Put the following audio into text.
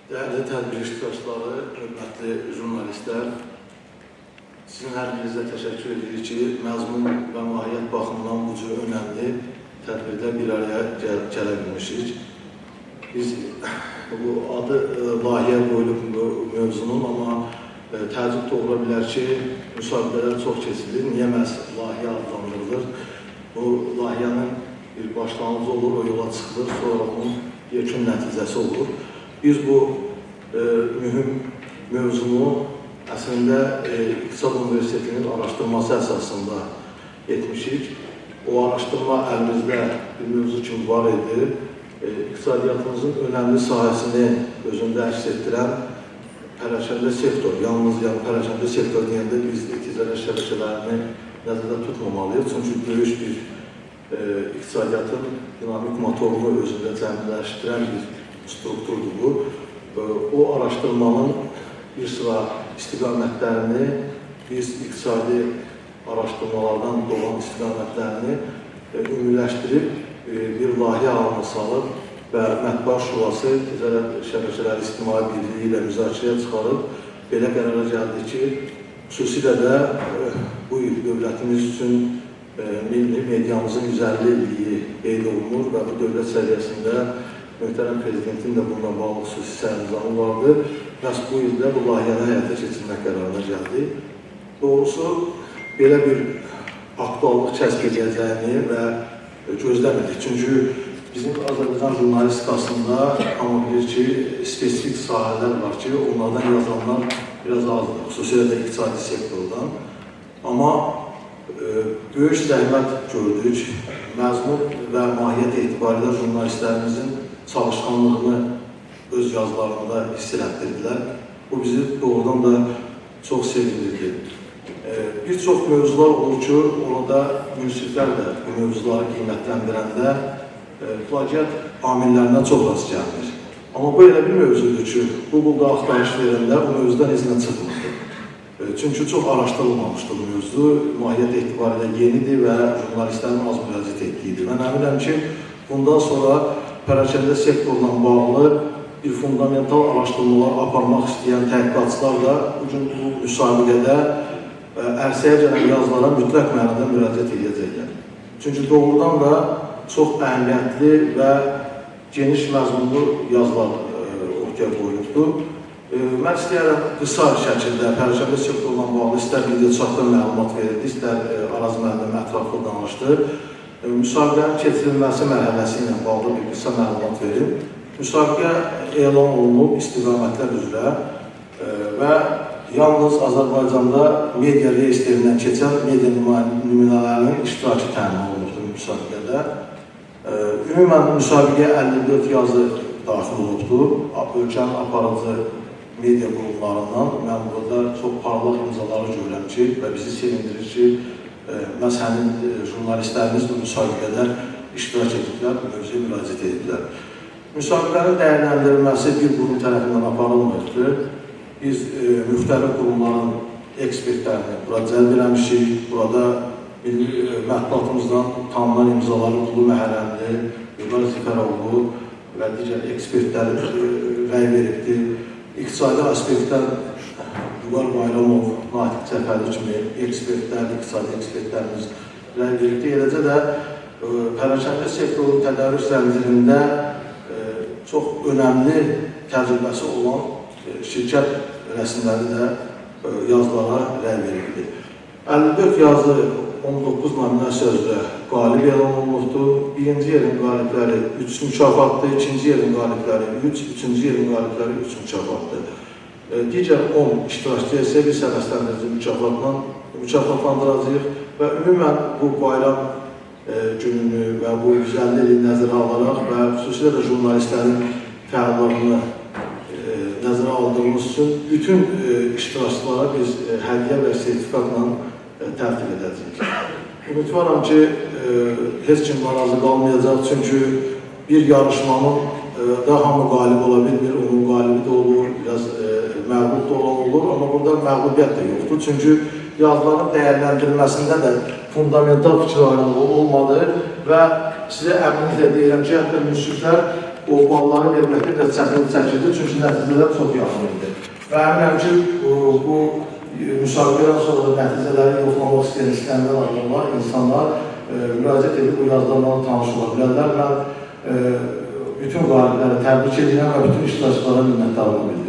Değerli tədbir iştirakçıları, hörmətli jurnalistlər, sizin hər birinizə təşəkkür edirik ki, məzmun və mahiyyət baxımından bu cür önəmli tədbirdə bir araya gələ bilmişik. Biz bu adı layihə qoyulub mövzunun, amma təəccüb doğura bilər ki, müsabiqələr çox keçilir. Niyə məhz layihə adlandırılır? Bu layihənin bir başlanğıcı olur, o yola çıxılır, sonra onun yekun nəticəsi olur. Biz bu mühüm mövzunu əslində İqtisad Universitetinin araşdırması əsasında etmişik. O araşdırma əlimizdə bir mövzu kimi var idi. İqtisadiyyatımızın önəmli sahəsini özündə əks etdirən pərəşəndə sektor, yalnız pərəşəndə sektor deyəndə biz ticarət şəbəkələrini nəzərdə tutmamalıyıq. Çünki böyük bir iqtisadiyyatın dinamik motorunu özündə cəmləşdirən bir strukturdur bu. O araşdırmanın bir sıra istiqamətlərini, biz iqtisadi araşdırmalardan doğan istiqamətlərini ümumiləşdirib bir layihə halına salıb və Mətbuat Şurası Ticarət Şəbəkələri İctimai Birliyi ilə müzakirəyə çıxarıb belə qərara gəldi ki, xüsusilə də bu il dövlətimiz üçün milli mediamızın 150 illiyi qeyd olunur və bu dövlət səviyyəsində Möhtərəm Prezidentin də bununla bağlı xüsusi sərnizamı vardı. Məhz bu ildə bu layihəni həyata keçirmək qərarına gəldi. Doğrusu, belə bir aktuallıq kəsb edəcəyini və gözləmədik. Çünki bizim Azərbaycan jurnalistikasında amma bilir ki, spesifik sahələr var ki, onlardan yazanlar biraz azdır, xüsusilə də iqtisadi sektordan. Amma böyük zəhmət gördük, məzmun və mahiyyət etibarilə jurnalistlərimizin çalışqanlığını öz yazılarında hiss elətdirdilər. Bu bizi doğrudan da çox sevindirdi. Bir çox mövzular olur ki, orada münsiflər də bu mövzuları qiymətləndirəndə plagiat amillərindən çox rast gəlir. Amma bu elə bir mövzudur ki, Google-da axtarış verəndə bu mövzudan izinə çıxmırdı. Çünki çox araşdırılmamışdı bu mövzu, mahiyyət etibarilə yenidir və jurnalistlərin az müraciət etdiyidir. Mən əminəm ki, bundan sonra pərəşəndə sektorla bağlı bir fundamental araşdırmalar aparmaq istəyən təhqiqatçılar da bugün bu müsabiqədə ərsəyə gələn yazılara mütləq mənada müraciət edəcəklər. Çünki doğrudan da çox əhəmiyyətli və geniş məzmunlu yazılar ortaya qoyulubdur. Mən istəyərəm qısa şəkildə pərəşəndə sektorla bağlı istər video çatdan məlumat verildi, istər Araz müəllim ətraflı danışdı. Müsabiqənin keçirilməsi mərhələsi ilə bağlı bir qısa məlumat verim. Müsabiqə elan olunub istiqamətlər üzrə və yalnız Azərbaycanda media reyestrindən keçən media nümunələrinin iştirakı təmin olunubdur müsabiqədə. Ümumən müsabiqəyə 54 yazı daxil olubdur. Ölkənin aparıcı media qurumlarından mən burada çox parlaq imzaları görürəm ki və bizi sevindirir ki, məhz həmin jurnalistlərimiz bu müsabiqədə iştirak ediblər, mövzuya müraciət ediblər. Müsabiqənin dəyərləndirilməsi bir qurum tərəfindən aparılmırdı. Biz müxtəlif qurumların ekspertlərini bura cəlb eləmişik. Burada mətbuatımızdan tanınan imzaları Ulu Məhərrəmli, Vüqar Zifəroğlu və digər ekspertlər rəy veribdir. İqtisadi aspektdən Vüqar Bayramov, Natiq Cəfəli kimi ekspertlər, iqtisadi ekspertlərimiz rəy veribdir. Eləcə də pərəşəndə sektorun tədarük zəncirində çox önəmli təcrübəsi olan şirkət rəsmləri də yazılara rəy verildi. 54 yazı 19 nominasiya üzrə qalib elan olunubdur. Birinci yerin qalibləri 3 mükafatdır, ikinci yerin qalibləri 3, üçüncü yerin qalibləri 3 mükafatdır. Digər 10 iştirakçı isə bir səbəbləndirici mükafatla mükafatlandıracağıq və ümumən bu bayram gününü və bu 150 ili nəzərə alaraq və xüsusilə də jurnalistlərin fəallığını nəzərə aldığımız üçün bütün iştirakçılara biz hədiyyə və sertifikatla tərtib edəcəyik. Ümidvaram ki, heç kim narazı qalmayacaq, çünki bir yarışmanın da hamı qalib ola bilmir, onun qalibi də olur, biraz məğlub da olan olur, amma burada məğlubiyyət də yoxdur. Çünki yazıların dəyərləndirilməsində də fundamental fikir ayrılığı olmadı və sizə əminliklə deyirəm ki, hətta münsiflər o balları verməkdə biraz çətinlik çəkirdi, çünki nəticələr çox yaxın idi. Və əminəm ki, bu müsabiqədən sonra nəticələri yoxlamaq istəyən adamlar, insanlar müraciət edib bu yazılarla tanış ola bilərlər. Mən bütün qalibləri təbrik edirəm və bütün iştirakçılara minnətdarlıq bildirirəm.